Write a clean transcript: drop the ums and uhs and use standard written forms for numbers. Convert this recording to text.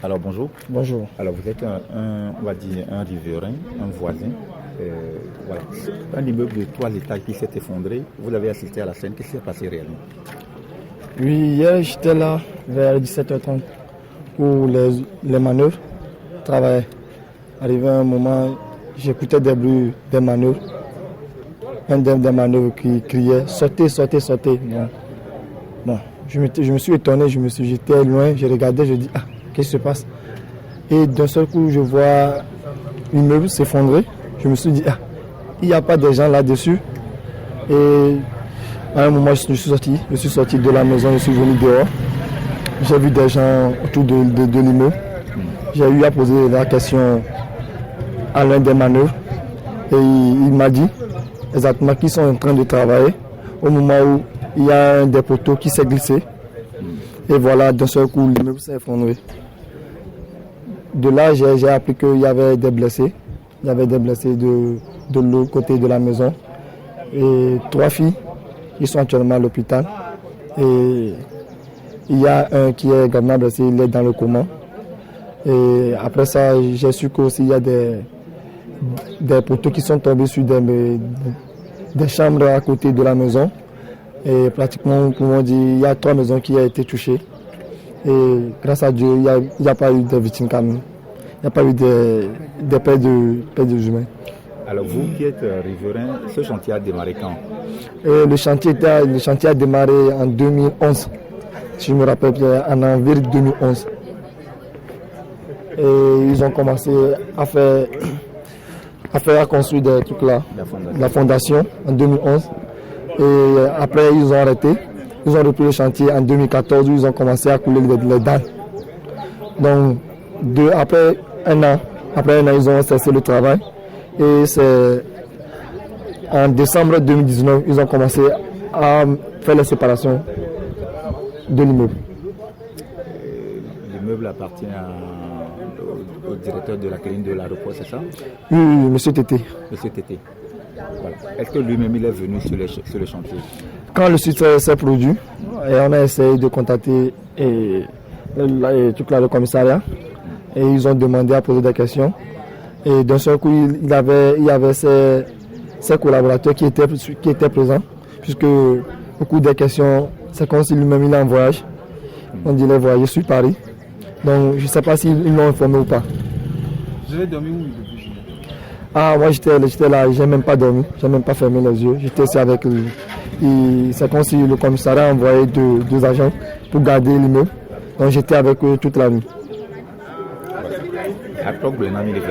Alors bonjour. Bonjour. Alors vous êtes on va dire un riverain, un voisin. Voilà. Un immeuble de 3 étages qui s'est effondré. Vous avez assisté à la scène. Qu'est-ce qui s'est passé réellement? Oui, hier j'étais là vers 17h30 pour les manœuvres. Travailler. Arrivé un moment, j'écoutais des bruits des manœuvres. Un des manœuvres qui criait sortez, sortez, sortez. Bon, je me suis étonné, j'étais loin, je regardais, je dis qu'est-ce qui se passe? Et d'un seul coup, je vois l'immeuble s'effondrer. Je me suis dit il n'y a pas de gens là-dessus. Et à un moment, je suis sorti de la maison, je suis venu dehors. J'ai vu des gens autour de l'immeuble. J'ai eu à poser la question à l'un des manœuvres. Et il m'a dit exactement qu'ils sont en train de travailler au moment où il y a un des poteaux qui s'est glissé. Et voilà, d'un seul coup, l'immeuble s'est effondré. De là, j'ai appris qu'il y avait des blessés. Il y avait des blessés de l'autre côté de la maison. Et 3 filles, ils sont actuellement à l'hôpital. Et il y a un qui est gravement blessé, il est dans le coma. Et après ça, j'ai su qu'aussi il y a des poteaux qui sont tombés sur des chambres à côté de la maison. Et pratiquement, comment dire, il y a 3 maisons qui ont été touchées. Et grâce à Dieu, il n'y a pas eu de victimes quand même. Il n'y a pas eu de pertes de humains. Alors vous qui êtes riverain, ce chantier a démarré quand? Le chantier a démarré en 2011. Si je me rappelle bien, en avril 2011. Et ils ont commencé à construire des trucs là, la fondation en 2011. Et après, ils ont arrêté. Ils ont repris le chantier en 2014 où ils ont commencé à couler les dalles. Donc, après un an, ils ont cessé le travail. Et c'est en décembre 2019, ils ont commencé à faire la séparation de l'immeuble. L'immeuble appartient au directeur de la clinique de l'aéroport, c'est ça? Oui, monsieur Tété. Monsieur Tété. Voilà. Est-ce que lui-même il est venu sur le chantier? Quand le site s'est produit, et on a essayé de contacter le commissariat, et ils ont demandé à poser des questions. Et d'un seul coup, il y avait ses collaborateurs qui étaient présents, puisque au cours des questions, c'est comme si lui-même il est en voyage. On dit les voyager sur Paris. Donc je ne sais pas s'ils l'ont informé ou pas. Vous avez dormi où depuis? Moi j'étais là, j'ai même pas dormi, j'ai même pas fermé les yeux. J'étais aussi avec lui. C'est comme si le commissariat a envoyé 2 agents pour garder l'immeuble. Donc j'étais avec eux toute la nuit. À quoi vous avez mis les